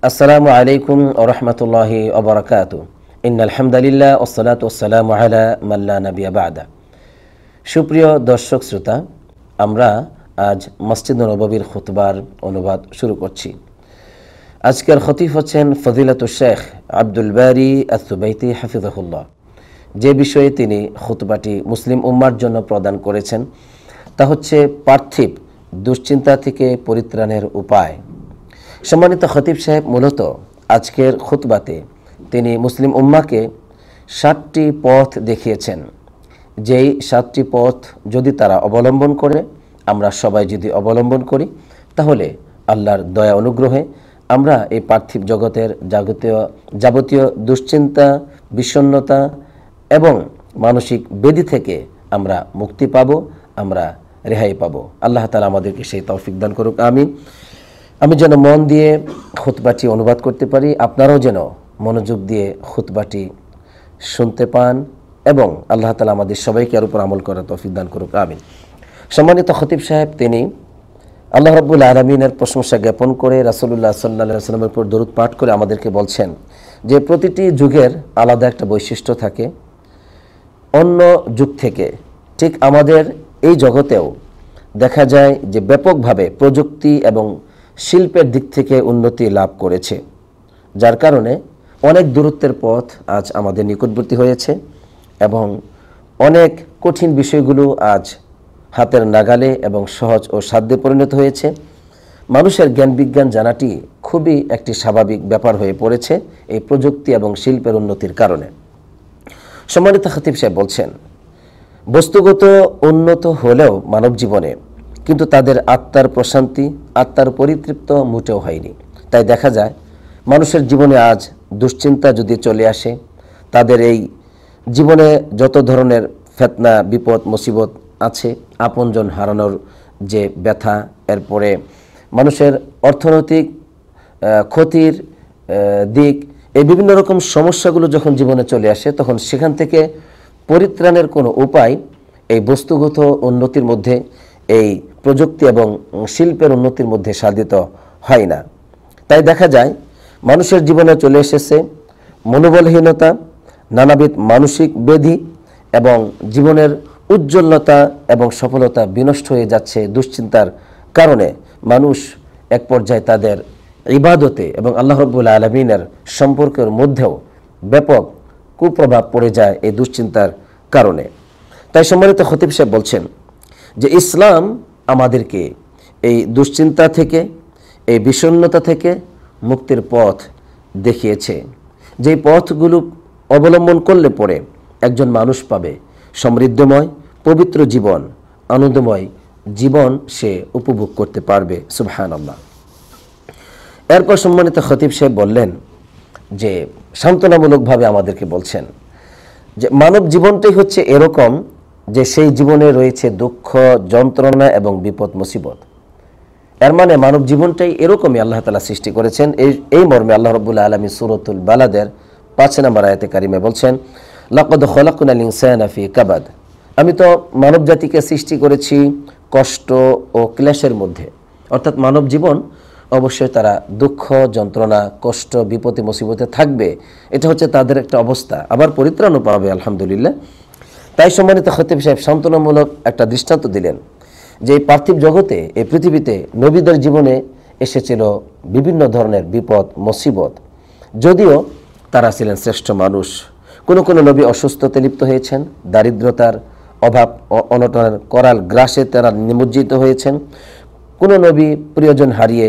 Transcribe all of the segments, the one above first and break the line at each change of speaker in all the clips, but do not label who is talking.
আসসালামু আলাইকুম ওয়া রাহমাতুল্লাহি ওয়া বারাকাতুহু। ইন্নাল হামদালিল্লাহ ওয়াসসালাতু ওয়াসসালামু আলা মান লা নাবিয়্যা বা'দা। সুপ্রিয় দর্শক শ্রোতা, আমরা আজ মসজিদ নববীর খুতবার অনুবাদ শুরু করছি। আজকের খতিব হচ্ছেন ফজিলাতুশ শেখ আব্দুল বারী আস-সুবাইতি হাফিজাহুল্লাহ। যে বিষয়ে তিনি খুতবাটি মুসলিম উম্মার জন্য প্রদান করেছেন তা হচ্ছে পার্থিব দুশ্চিন্তা থেকে পরিত্রাণের উপায়। সম্মানিত খতিব সাহেব মূলত আজকের খুতবাতে তিনি মুসলিম উম্মাকে 7টি পথ দেখিয়েছেন। যেই 7টি পথ যদি তারা অবলম্বন করে, আমরা সবাই যদি অবলম্বন করি, তাহলে আল্লাহর দয়া অনুগ্রহে আমরা এই পার্থিব জগতের যাবতীয় দুশ্চিন্তা, বিষণ্ণতা এবং মানসিক ব্যাধি থেকে আমরা মুক্তি পাব, আমরা রেহাই পাব। আল্লাহ তাআলা আমাদেরকে সেই তৌফিক দান করুক, আমিন। আমি যেন মন দিয়ে খুতবাটি অনুবাদ করতে পারি, আপনারাও যেন মনোযোগ দিয়ে খুতবাটি শুনতে পান এবং আল্লাহ তাআলা আমাদের সবাইকে এর উপর আমল করার তৌফিক দান করুক, আমিন। সম্মানিত খতিব সাহেব তিনি আল্লাহ রাব্বুল আলামিনের প্রশংসা জ্ঞাপন করে রাসূলুল্লাহ সাল্লাল্লাহু আলাইহি ওয়াসাল্লামের উপর দরুদ পাঠ করে আমাদেরকে বলছেন যে প্রতিটি যুগের আলাদা একটা বৈশিষ্ট্য থাকে অন্য যুগ থেকে। ঠিক আমাদের এই জগতেও দেখা যায় যে ব্যাপকভাবে প্রযুক্তি এবং শিল্পের দিক থেকে উন্নতি লাভ করেছে, যার কারণে অনেক দূরত্বের পথ আজ আমাদের নিকটবর্তী হয়েছে এবং অনেক কঠিন বিষয়গুলো আজ হাতের নাগালে এবং সহজ ও সাধ্যে পরিণত হয়েছে। মানুষের জ্ঞান বিজ্ঞান জানাটি খুবই একটি স্বাভাবিক ব্যাপার হয়ে পড়েছে এই প্রযুক্তি এবং শিল্পের উন্নতির কারণে। সম্মানিত খতিব সাহেব বলছেন, বস্তুগত উন্নত হলেও মানব জীবনে কিন্তু তাদের আত্মার প্রশান্তি, আত্মার পরিতৃপ্ত মোটেও হয়নি। তাই দেখা যায় মানুষের জীবনে আজ দুশ্চিন্তা যদি চলে আসে, তাদের এই জীবনে যত ধরনের ফিতনা, বিপদ, মুসিবত আছে, আপনজন হারানোর যে ব্যথা, এরপরে মানুষের অর্থনৈতিক ক্ষতির দিক, এই বিভিন্ন রকম সমস্যাগুলো যখন জীবনে চলে আসে, তখন সেখান থেকে পরিত্রাণের কোনো উপায় এই বস্তুগত উন্নতির মধ্যে, এই প্রযুক্তি এবং শিল্পের উন্নতির মধ্যে সাধিত হয় না। তাই দেখা যায় মানুষের জীবনে চলে এসেছে মনোবলহীনতা, নানাবিধ মানসিক ব্যাধি এবং জীবনের উজ্জ্বলতা এবং সফলতা বিনষ্ট হয়ে যাচ্ছে দুশ্চিন্তার কারণে। মানুষ এক পর্যায়ে তাদের ইবাদতে এবং আল্লাহ রাব্বুল আলামিনের সম্পর্কের মধ্যেও ব্যাপক কুপ্রভাব পড়ে যায় এই দুশ্চিন্তার কারণে। তাই সম্মানিত খতিব সাহেব বলছেন যে ইসলাম আমাদেরকে এই দুশ্চিন্তা থেকে, এই বিষণ্ণতা থেকে মুক্তির পথ দেখিয়েছে। যেই পথগুলো অবলম্বন করলে পরে একজন মানুষ পাবে সমৃদ্ধময় পবিত্র জীবন, আনন্দময় জীবন সে উপভোগ করতে পারবে। সুবহানাল্লাহ। এরপর সম্মানিত খতিব সাহেব বললেন যে সান্ত্বনামূলকভাবে আমাদেরকে বলছেন যে মানব জীবনটাই হচ্ছে এরকম যে সেই জীবনে রয়েছে দুঃখ, যন্ত্রণা এবং বিপদ মুসিবত। এর মানে মানব জীবনটাই এরকমই আল্লাহ তাআলা সৃষ্টি করেছেন। এই মর্মে আল্লাহ রাব্বুল আলামিন সূরাতুল বালাদের 5 নম্বর আয়াতে কারিমে বলছেন, লাকাদ খালাকনাল ইনসানা ফি কাবাদ। আমি তো মানব জাতিকে সৃষ্টি করেছি কষ্ট ও ক্লেশের মধ্যে। অর্থাৎ মানব জীবন অবশ্যই তারা দুঃখ, যন্ত্রণা, কষ্ট, বিপদে মুসিবতে থাকবে, এটা হচ্ছে তাদের একটা অবস্থা। আবার পরিত্রাণও পাবে আলহামদুলিল্লাহ। তাই সম্মানিত খতিব সাহেব সান্ত্বনামূলক একটা দৃষ্টান্ত দিলেন যে এই পার্থিব জগতে, এই পৃথিবীতে নবীদের জীবনে এসেছিল বিভিন্ন ধরনের বিপদ মুসিবত, যদিও তারা ছিলেন শ্রেষ্ঠ মানুষ। কোনো কোনো নবী অসুস্থতে লিপ্ত হয়েছেন, দারিদ্রতার অভাব অনটনের করাল গ্রাসে তারা নিমজ্জিত হয়েছেন। কোনো নবী প্রিয়জন হারিয়ে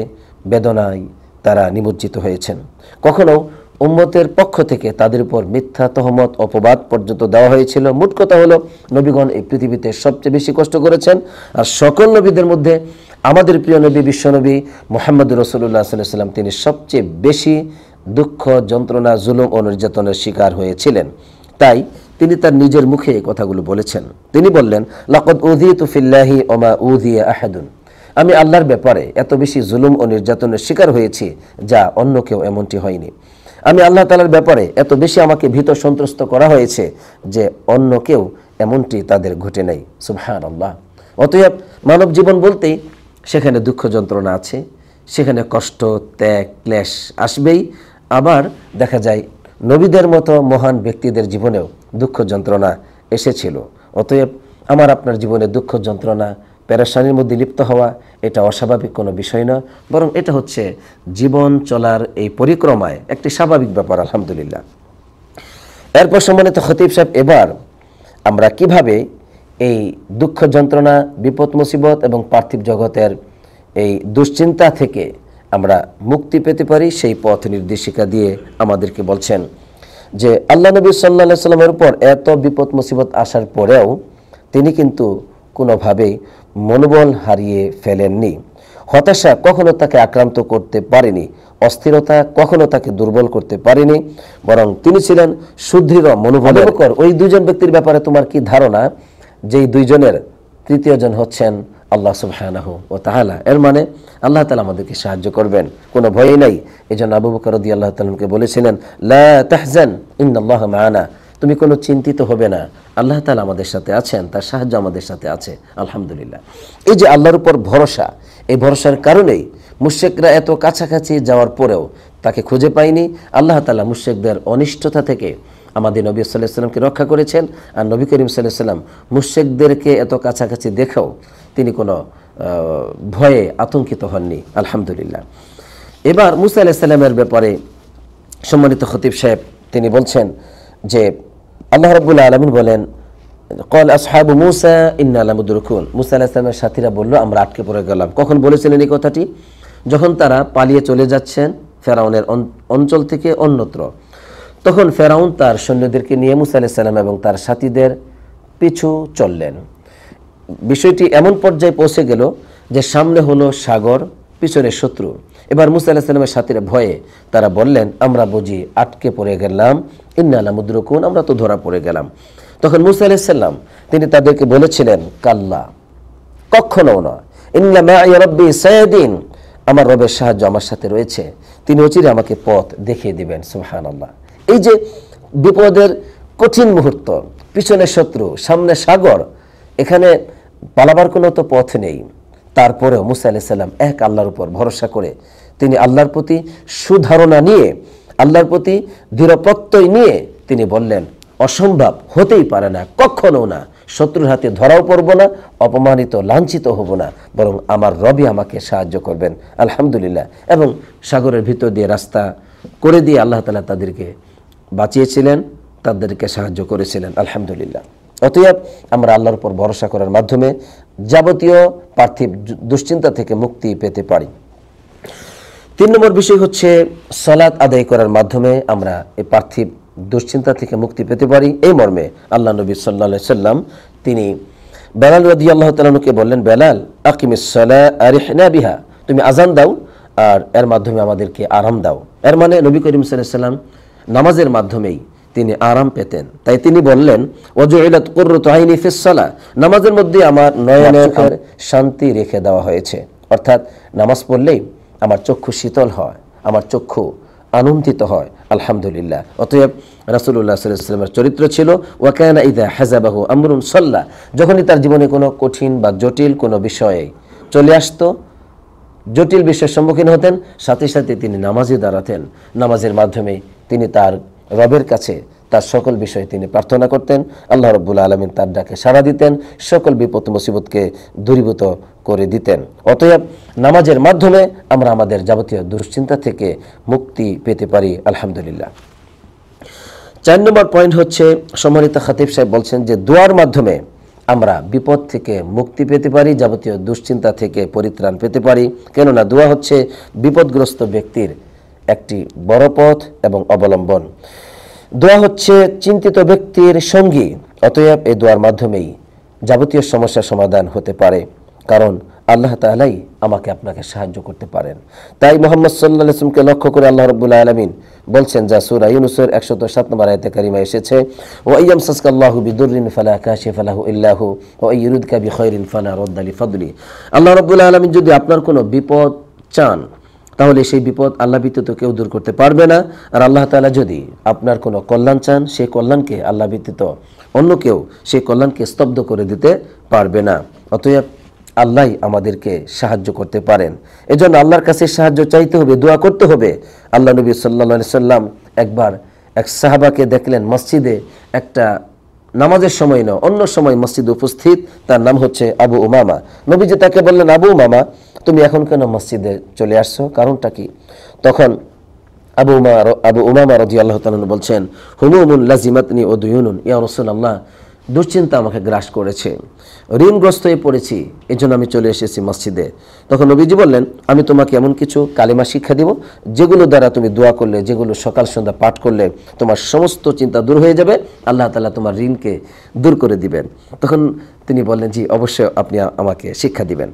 বেদনায় তারা নিমজ্জিত হয়েছেন। কখনো উম্মতের পক্ষ থেকে তাদের উপর মিথ্যা তহমত, অপবাদ পর্যন্ত দেওয়া হয়েছিল। মোট কথা হলো নবীগণ এই পৃথিবীতে সবচেয়ে বেশি কষ্ট করেছেন। আর সকল নবীদের মধ্যে আমাদের প্রিয় নবী, বিশ্বনবী মুহাম্মদুর রাসূলুল্লাহ সাল্লাল্লাহু আলাইহি ওয়াসাল্লাম তিনি সবচেয়ে বেশি দুঃখ, যন্ত্রণা, জুলুম ও নির্যাতনের শিকার হয়েছিলেন। তাই তিনি তার নিজের মুখে এই কথাগুলো বলেছেন। তিনি বললেন, লাকাদ উযীতু ফিল্লাহি ওয়া মা উযিয়া আহাদুন। আমি আল্লাহর ব্যাপারে এত বেশি জুলুম ও নির্যাতনের শিকার হয়েছি যা অন্য কেউ এমনটি হয়নি। আমি আল্লাহ তাআলার ব্যাপারে এত বেশি আমাকে ভীত সন্ত্রস্ত করা হয়েছে যে অন্য কেউ এমনটি তাদের ঘটে নাই। সুবহানাল্লাহ। অতএব মানব জীবন বলতেই সেখানে দুঃখ যন্ত্রণা আছে, সেখানে কষ্ট, ত্যাগ, ক্লেশ আসবেই। আবার দেখা যায় নবীদের মতো মহান ব্যক্তিদের জীবনেও দুঃখ যন্ত্রণা এসেছিল। অতএব আমার আপনার জীবনে দুঃখ যন্ত্রণা, পেরেশানির মধ্যে লিপ্ত হওয়া এটা অস্বাভাবিক কোনো বিষয় না, বরং এটা হচ্ছে জীবন চলার এই পরিক্রমায় একটি স্বাভাবিক ব্যাপার, আলহামদুলিল্লাহ। এরপর সম্মানিত খতিব সাহেব, এবার আমরা কিভাবে এই দুঃখ যন্ত্রণা, বিপদ মুসিবত এবং পার্থিব জগতের এই দুশ্চিন্তা থেকে আমরা মুক্তি পেতে পারি সেই পথ নির্দেশিকা দিয়ে আমাদেরকে বলছেন যে আল্লাহ নবী সাল্লাল্লাহু আলাইহি সাল্লামের উপর এত বিপদ মুসিবত আসার পরেও তিনি কিন্তু কোনোভাবেই মনোবল হারিয়ে ফেলেননি। হতাশা কখনো তাকে আক্রান্ত করতে পারেনি, অস্থিরতা কখনো তাকে দুর্বল করতে পারেনি, বরং তিনি ছিলেন সুদৃঢ় মনোবলের। ওই দুজন ব্যক্তির ব্যাপারে তোমার কি ধারণা? যেই দুইজনের তৃতীয়জন হচ্ছেন আল্লাহ সুবহানাহু ওয়া তাআলা। এর মানে আল্লাহ তাআলা আমাদেরকে সাহায্য করবেন, কোনো ভয় নাই। এজন্য আবু বকর রাদিয়াল্লাহু তাআলাকে বলেছিলেন, লা তাহজান ইন্নাল্লাহা মা'ানা, তুমি কোনো চিন্তিত হবে না, আল্লাহ তাআলা আমাদের সাথে আছেন, তার সাহায্য আমাদের সাথে আছে। আলহামদুলিল্লাহ। এই যে আল্লাহর উপর ভরসা, এই ভরসার কারণেই মুশরিকরা এত কাছাকাছি যাওয়ার পরেও তাকে খুঁজে পায়নি। আল্লাহ তাআলা মুশরিকদের অনিষ্টতা থেকে আমাদের নবী সাল্লাল্লাহু আলাইহি সাল্লামকে রক্ষা করেছেন। আর নবী করিম সাল্লাল্লাহু আলাইহি সাল্লাম মুশরিকদেরকে এত কাছাকাছি দেখেও তিনি কোনো ভয়ে আতঙ্কিত হননি, আলহামদুলিল্লাহ। এবার মুসা আলাইহিস সালামের ব্যাপারে সম্মানিত খতিব সাহেব তিনি বলছেন যে আল্লাহ রাব্বুল আলামিন বলেন, ক্বাল আসহাবু মুসা ইন্না লামুদরাকুন, মুসা আলাইহিস সালামের সাথীরা বলল আমরা আটকে পড়ে গেলাম। কখন বলেছিলেন এই কথাটি? যখন তারা পালিয়ে চলে যাচ্ছেন ফেরাউনের অঞ্চল থেকে অন্যত্র। তখন ফেরাউন তার সৈন্যদেরকে নিয়ে মুসা আলাইহিস সালাম এবং তার সাথীদের পিছু চললেন। বিষয়টি এমন পর্যায়ে পৌঁছে গেল যে সামনে হলো সাগর, পিছনে শত্রু। এবার মুসা আলাইহিস সালামের সাথীরা ভয়ে তারা বললেন, আমরা বুঝি আটকে পড়ে গেলাম, ইন্না লামুদরাকুন, আমরা তো ধরা পড়ে গেলাম। তখন মুসা আলাইহিস সালাম তিনি তাদেরকে বলেছিলেন, কাল্লা, কখনো না, ইন্না মা'i রাব্বি সায়াদিন, আমার রবের সাহায্য আমার সাথে রয়েছে, তিনি অচিরে আমাকে পথ দেখিয়ে দিবেন। সুবহানাল্লাহ। এই যে বিপদের কঠিন মুহূর্ত, পিছনে শত্রু, সামনে সাগর, এখানে পালাবার কোনো তো পথ নেই, তারপরেও মুসা আলাইহিস সালাম এক আল্লাহর উপর ভরসা করে তিনি আল্লাহর প্রতি সুধারণা নিয়ে, আল্লাহর প্রতি দৃঢ় প্রত্যয় নিয়ে তিনি বললেন, অসম্ভব হতেই পারে না, কখনো না, শত্রুর হাতে ধরাও পড়ব না, অপমানিত লাঞ্ছিত হব না, বরং আমার রবই আমাকে সাহায্য করবেন। আলহামদুলিল্লাহ। এবং সাগরের ভিতর দিয়ে রাস্তা করে দিয়ে আল্লাহ তাআলা তাদেরকে বাঁচিয়েছিলেন, তাদেরকে সাহায্য করেছিলেন। আলহামদুলিল্লাহ। অতএব আমরা আল্লাহর উপর ভরসা করার মাধ্যমে যাবতীয় পার্থিব দুশ্চিন্তা থেকে মুক্তি পেতে পারি। 3 নম্বর বিষয় হচ্ছে সালাত আদায় করার মাধ্যমে আমরা এই পার্থিব দুশ্চিন্তা থেকে মুক্তি পেতে পারি। এই মর্মে আল্লাহ নবী সাল্লাল্লাহু আলাইহি সাল্লাম তিনি বেলাল রাদিয়াল্লাহু তাআলাকে বললেন, বেলাল আকিমিস সালাহ আরিহনা বিহা, তুমি আজান দাও আর এর মাধ্যমে আমাদেরকে আরাম দাও। এর মানে নবী করিম সাল্লাল্লাহু আলাইহি সাল্লাম নামাজের মাধ্যমেই তিনি আরাম পেতেন। তাই তিনি বললেন, ওয়াজুইলাত কুররাতু আইনি ফিস সালাহ, নামাজের মধ্যে আমার নয়নের শান্তি রেখে দেওয়া হয়েছে। অর্থাৎ নামাজ পড়লেই আমার চক্ষু শীতল হয়, আমার চক্ষু আনন্দিত হয়। আলহামদুলিল্লাহ। অতএব রাসূলুল্লাহ সাল্লাল্লাহু আলাইহি ওয়াসাল্লামের চরিত্র ছিল, ওয়া কানা ইযা হাযাবাহু আমরুন সাল্লা, যখনই তার জীবনে কোনো কঠিন বা জটিল কোনো বিষয়ে চলে আসতো, জটিল বিষয়ের সম্মুখীন হতেন, সাথে সাথে তিনি নামাজে দাঁড়াতেন। নামাজের মাধ্যমে তিনি তার রবের কাছে তার সকল বিষয়ে তিনি প্রার্থনা করতেন। আল্লাহ রাব্বুল আলামিন তার ডাকে সাড়া দিতেন, সকল বিপদ মুসিবতকে দূরীভূত করে দিতেন। অতএব নামাজের মাধ্যমে আমরা আমাদের যাবতীয় দুশ্চিন্তা থেকে মুক্তি পেতে পারি। আলহামদুলিল্লাহ। 4 নম্বর পয়েন্ট হচ্ছে, সম্মানিত খতিব সাহেব বলছেন যে দোয়ার মাধ্যমে আমরা বিপদ থেকে মুক্তি পেতে পারি, যাবতীয় দুশ্চিন্তা থেকে পরিত্রাণ পেতে পারি। কেননা দোয়া হচ্ছে বিপদগ্রস্ত ব্যক্তির একটি বড় পথ এবং অবলম্বন। দোয়া হচ্ছে চিন্তিত ব্যক্তির সঙ্গী। অতএব এই দোয়ার মাধ্যমেই যাবতীয় সমস্যার সমাধান হতে পারে, কারণ আল্লাহ তাআলাই আমাকে আপনাকে সাহায্য করতে পারেন। তাই মুহাম্মদ সাল্লাল্লাহু আলাইহি ওয়াসাল্লামকে লক্ষ্য করে আল্লাহ রাব্বুল আলামিন বলছেন, যা সূরা ইউনূসের 107 নম্বর আয়াতে কারিমা এসেছে, ওয়া ইয়ামসাসকাল্লাহু বিদুররিন ফালা কাশিফা লাহু ইল্লা হু ওয়া ইউরিদকা বিখাইরিন ফালা রাদ্দা লিফাদলি। আল্লাহ রাব্বুল আলামিন যদি আপনার কোনো বিপদ চান, তাহলে সেই বিপদ আল্লাহ ব্যতীত কেউ দূর করতে পারবে না। আর আল্লাহ তাআলা যদি আপনার কোনো কল্যাণ চান, সেই কল্যাণকে আল্লাহ ব্যতীত অন্য কেউ সেই কল্যাণকে স্তব্ধ করে দিতে পারবে না। অতএব আল্লাহ আমাদেরকে সাহায্য করতে পারেন। এজন্য আল্লাহর কাছে সাহায্য চাইতে হবে, দোয়া করতে হবে। আল্লাহ নবী সাল্লাল্লাহু আলাইহি সাল্লাম একবার এক সাহাবাকে দেখলেন মসজিদে একটা নামাজের সময় নয়, অন্য সময় মসজিদে উপস্থিত, তার নাম হচ্ছে আবু উমামা। নবীজি তাকে বললেন, আবু উমামা, তুমি এখন কেন মসজিদে চলে আসছো, কারণটা কি? তখন আবু উমামা রাদিয়াল্লাহু তাআলা বলছেন, হুমুমুন লাজিমাতনি ও দুয়ুনুন, ইয়া রাসূলুল্লাহ, দুশ্চিন্তা আমাকে গ্রাস করেছে, ঋণগ্রস্ত হয়ে পড়েছি, এই জন্য আমি চলে এসেছি মসজিদে। তখন নবীজি বললেন, আমি তোমাকে এমন কিছু কালিমা শিক্ষা দিব যেগুলো দ্বারা তুমি দোয়া করলে, যেগুলো সকাল সন্ধ্যা পাঠ করলে তোমার সমস্ত চিন্তা দূর হয়ে যাবে, আল্লাহ তাআলা তোমার ঋণকে দূর করে দিবেন। তখন তিনি বললেন, জি অবশ্যই আপনি আমাকে শিক্ষা দিবেন।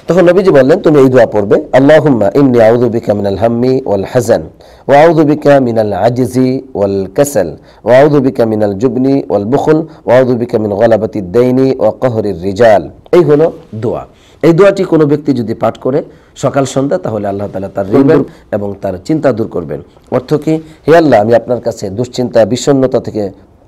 তখন নবীজি বললেন, তুমি এই দোয়া পড়বে, আল্লাহুম্মা ইন্নী আউযু বিকা মিনাল হাম্মি ওয়াল হাযান ওয়া আউযু বিকা মিনাল আজজি ওয়াল কাসাল ওয়া আউযু বিকা মিনাল জুবনি ওয়াল বুখল ওয়া আউযু বিকা মিন গলাবাতিদ দাইনি ওয়া কাহরির রিজাল। এই হলো দোয়া। এই দোয়াটি কোনো ব্যক্তি যদি পাঠ করে সকাল সন্ধ্যা, তাহলে আল্লাহ তাআলা তার ঋণ এবং তার চিন্তা দূর করবেন। অর্থ কি? হে আল্লাহ, আমি আপনার কাছে দুশ্চিন্তা, বিষণ্ণতা থেকে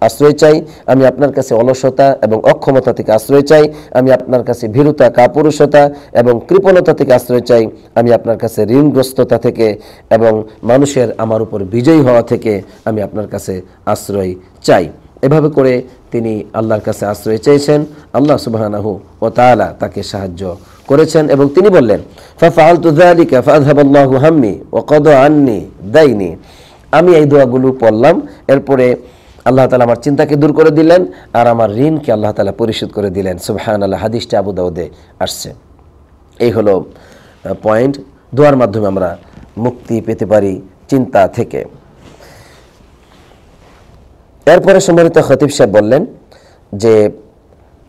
আশ্রয় চাই, আমি আপনার কাছে অলসতা এবং অক্ষমতা থেকে আশ্রয় চাই, আমি আপনার কাছে ভীরুতা, কাপুরুষতা এবং কৃপণতা থেকে আশ্রয় চাই, আমি আপনার কাছে ঋণগ্রস্ততা থেকে এবং মানুষের আমার উপর বিজয়ী হওয়া থেকে আমি আপনার কাছে আশ্রয় চাই। এভাবে করে তিনি আল্লাহর কাছে আশ্রয় চেয়েছেন। আল্লাহ সুবহানাহু ওয়া তাআলা তাকে সাহায্য করেছেন এবং তিনি বললেন, ফাফআলতু যালিকা ফাযহাবাল্লাহু হাম্মি ওয়া কাদা আন্নি দাইনি। আমি এই দোয়াগুলো পড়লাম, এরপরে আল্লাহ তাআলা আমার চিন্তাকে দূর করে দিলেন আর আমার ঋণকে আল্লাহ তাআলা পরিশোধ করে দিলেন। সুবহানাল্লাহ। হাদিসটি আবু দাউদে আসছে। এই হলো পয়েন্ট। দোয়ার মাধ্যমে আমরা মুক্তি পেতে পারি চিন্তা থেকে। এরপরে সম্মানিত খতিব সাহেব বললেন যে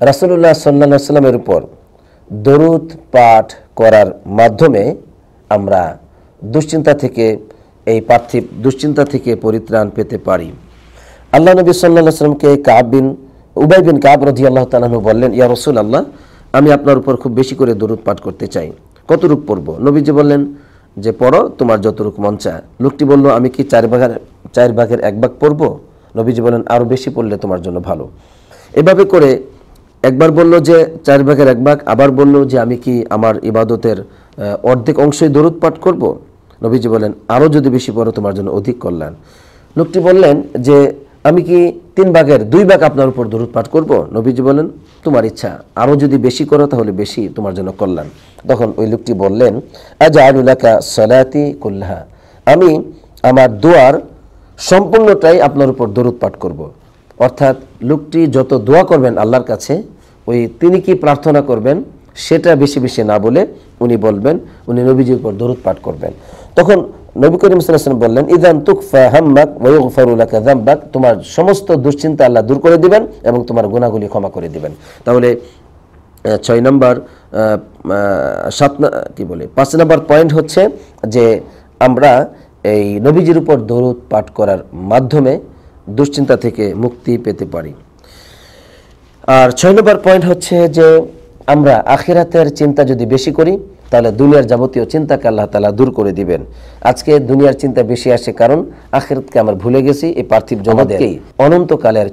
রাসূলুল্লাহ সাল্লাল্লাহু আলাইহি ওয়াসাল্লামের উপর দরুদ পাঠ করার মাধ্যমে আমরা দুশ্চিন্তা থেকে, এই পার্থিব দুশ্চিন্তা থেকে পরিত্রাণ পেতে পারি। আল্লাহ নবী সাল্লাল্লাহু আলাইহি ওয়াসাল্লামকে উবাই বিন কাব রাদিয়াল্লাহু তাআলা আনহু বললেন, ইয়া রাসূলুল্লাহ, আমি আপনার উপর খুব বেশি করে দরুদ পাঠ করতে চাই, কতটুকু পড়ব? নবীজি বললেন যে পড়ো, তোমার যতটুকু মন চায়। লোকটি বলল, আমি কি 4 ভাগের 1 ভাগ পড়ব? নবীজি বলেন, আরও বেশি পড়লে তোমার জন্য ভালো। এভাবে করে একবার বলল যে 4 ভাগের 1 ভাগ, আবার বলল যে আমি কি আমার ইবাদতের অর্ধেক অংশই দরুদ পাঠ করব? নবীজি বলেন, আরও যদি বেশি পড়ো তোমার জন্য অধিক কল্যাণ। লোকটি বললেন যে আমি কি 3 ভাগের 2 ভাগ আপনার উপর দরুদ পাঠ করব? নবীজি বলেন, তোমার ইচ্ছা, আরও যদি বেশি করো তাহলে বেশি তোমার জন্য কল্যাণ। তখন ওই লোকটি বললেন, আজআলু লাকা সালাতি কুল্লাহা, আমি আমার দোয়ার সম্পূর্ণটাই আপনার উপর দরুদ পাঠ করব। অর্থাৎ লোকটি যত দোয়া করবেন আল্লাহর কাছে, ওই তিনি কি প্রার্থনা করবেন সেটা বেশি বেশি না বলে উনি বলবেন, উনি নবীজির উপর দরুদ পাঠ করবেন। তখন নবী করিম সাল্লাল্লাহু আলাইহি ওয়াসাল্লাম বললেন, ইযান তুকফা হাম্মাক ওয়া ইগফারু লাকা যামবাক, তোমার সমস্ত দুশ্চিন্তা আল্লাহ দূর করে দিবেন এবং তোমার গুনাহগুলি ক্ষমা করে দিবেন। তাহলে 6 নম্বর 5 নম্বর পয়েন্ট হচ্ছে যে আমরা এই নবীজির উপর দরুদ পাঠ করার মাধ্যমে দুশ্চিন্তা থেকে মুক্তি পেতে পারি। আর 6 নম্বর পয়েন্ট হচ্ছে যে আমরা আখিরাতের চিন্তা যদি বেশি করি তাহলে দুনিয়ার যাবতীয় চিন্তাকে আল্লাহ তাআলা দূর করে দিবেন। আজকে দুনিয়ার চিন্তা বেশি আসে কারণ আখিরাতকে আমরা ভুলে গেছি, এই পার্থিব জগৎকেই অনন্তকালের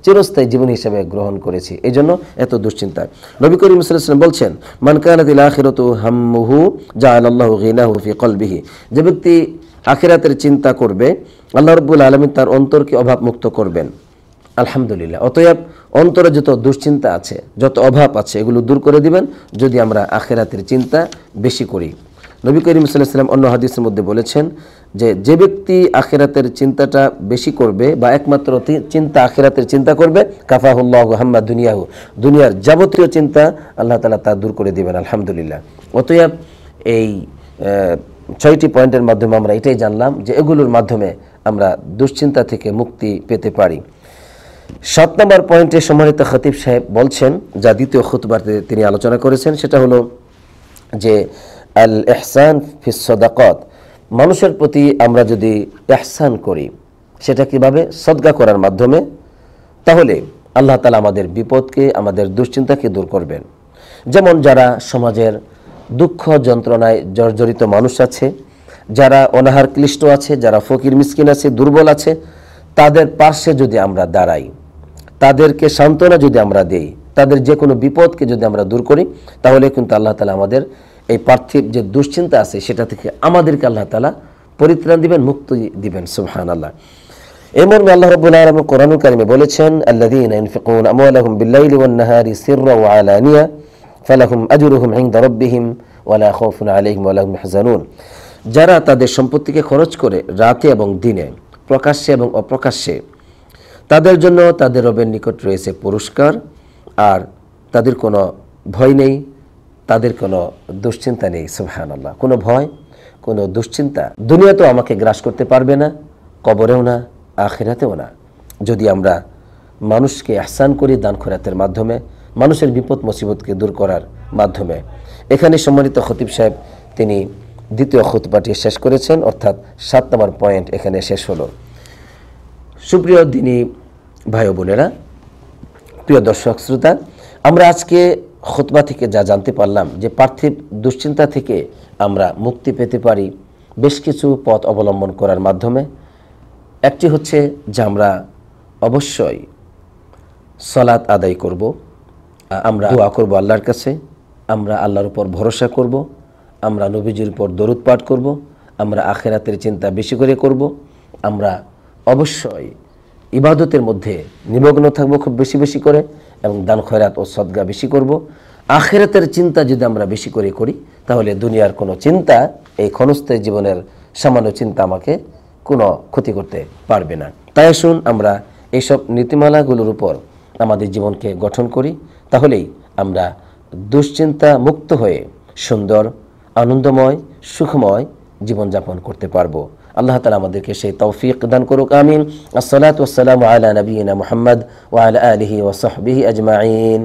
চিরস্থায়ী জীবন হিসেবে গ্রহণ করেছি, এই জন্য এত দুশ্চিন্তা। নবী করিম সাল্লাল্লাহু আলাইহি ওয়াসাল্লাম বলছেন, মান কানাতিল আখিরাতু হাম্মুহু জাআলাল্লাহু গিনাহু ফি কলবিহি, যে ব্যক্তি আখিরাতের চিন্তা করবে আল্লাহ রাব্বুল আলামিন তার অন্তরকে অভাব মুক্ত করবেন। আলহামদুলিল্লাহ। অতএব অন্তরে যত দুশ্চিন্তা আছে, যত অভাব আছে, এগুলো দূর করে দিবেন যদি আমরা আখিরাতের চিন্তা বেশি করি। নবী করিম সাল্লাল্লাহু আলাইহি ওয়াসাল্লাম অন্য হাদিসের মধ্যে বলেছেন যে ব্যক্তি আখিরাতের চিন্তাটা বেশি করবে বা একমাত্র চিন্তা আখিরাতের চিন্তা করবে, কাফাহুল্লাহু হাম্মা দুনিয়াহু, দুনিয়ার যাবতীয় চিন্তা আল্লাহ তাআলা তা দূর করে দিবেন। আলহামদুলিল্লাহ। অতএব এই 6টি পয়েন্টের মাধ্যমে আমরা এটাই জানলাম যে এগুলোর মাধ্যমে আমরা দুশ্চিন্তা থেকে মুক্তি পেতে পারি। 7 নম্বর পয়েন্টে সম্মানিত খতিব সাহেব বলছেন, যা দ্বিতীয় খুতবাতে তিনি আলোচনা করেছেন, সেটা হলো যে আল ইহসান ফিস সাদাকাত, মানুষের প্রতি আমরা যদি ইহসান করি, সেটা কিভাবে? সদকা করার মাধ্যমে, তাহলে আল্লাহ তাআলা আমাদের বিপদকে, আমাদের দুশ্চিন্তাকে দূর করবেন। যেমন যারা সমাজের দুঃখ যন্ত্রণায় জর্জরিত মানুষ আছে, যারা অনাহার ক্লিষ্ট আছে, যারা ফকির মিসকিন আছে, দুর্বল আছে, তাদের পাশে যদি আমরা দাঁড়াই, তাদেরকে সান্ত্বনা যদি আমরা দেই, তাদের যে কোনো বিপদকে যদি আমরা দূর করি, তাহলে কিন্তু আল্লাহ তাআলা আমাদের এই পার্থিব যে দুশ্চিন্তা আছে সেটা থেকে আমাদেরকে আল্লাহ তাআলা পরিত্রাণ দিবেন, মুক্তি দিবেন। সুবহানাল্লাহ। এই মর্মে আল্লাহ রাব্বুল আলামিন কোরআনুল কারীমে বলেছেন, আল্লাযীনা ইউনফিকুনা আমওয়ালাহুম বিল-লাইলি ওয়ান-নাহারি সিররা ওয়া আলানিয়া ফালাহুম আজরুহুম ইনদা রাব্বিহিম ওয়া লা খাউফুন আলাইহিম ওয়া লা হুম ইয়াহজানুন। যারা তাদের সম্পত্তিকে খরচ করে রাতে এবং দিনে, প্রকাশ্যে এবং অপ্রকাশ্যে, তাদের জন্য তাদের রবের নিকট রয়েছে পুরস্কার, আর তাদের কোনো ভয় নেই, তাদের কোনো দুশ্চিন্তা নেই। সুবহানাল্লাহ। কোনো ভয়, কোনো দুশ্চিন্তা দুনিয়াতেও আমাকে গ্রাস করতে পারবে না, কবরেও না, আখিরাতেও না। যদি আমরা মানুষকে ইহসান করি দান খয়রাতের মাধ্যমে, মানুষের বিপদ মুসিবতকে দূর করার মাধ্যমে। এখানে সম্মানিত খতিব সাহেব তিনি দ্বিতীয় খুতবাটি শেষ করেছেন, অর্থাৎ 7 নম্বর পয়েন্ট এখানে শেষ হলো। সুপ্রিয় দিনী ভাই ও বোনেরা, প্রিয় দর্শক শ্রোতা, আমরা আজকে খুতবা থেকে যা জানতে পারলাম যে পার্থিব দুশ্চিন্তা থেকে আমরা মুক্তি পেতে পারি বেশ কিছু পথ অবলম্বন করার মাধ্যমে। একটি হচ্ছে যে আমরা অবশ্যই সালাত আদায় করব, আমরা দোয়া করব আল্লাহর কাছে, আমরা আল্লাহর উপর ভরসা করব, আমরা নবীজির উপর দরুদ পাঠ করব, আমরা আখিরাতের চিন্তা বেশি করে করব, আমরা অবশ্যই ইবাদতের মধ্যে নিমগ্ন থাকব খুব বেশি বেশি করে, এবং দান খয়রাত ও সদকা বেশি করব। আখিরাতের চিন্তা যদি আমরা বেশি করে করি, তাহলে দুনিয়ার কোনো চিন্তা, এই ক্ষণস্থায়ী জীবনের সামান্য চিন্তা আমাকে কোনো ক্ষতি করতে পারবে না। তাই আসুন আমরা এইসব নীতিমালাগুলোর উপর আমাদের জীবনকে গঠন করি, তাহলেই আমরা দুশ্চিন্তা মুক্ত হয়ে সুন্দর, আনন্দময়, সুখময় জীবনযাপন করতে পারবো। আল্লাহ তাআলা আমাদেরকে সেই তৌফিক দান করুক, আমিন। আসসালাতু ওয়াসসালামু আলা নবিয়িনা মুহাম্মদ ওয়া আলা আলিহি ওয়া সাহবিহি আজমাইন।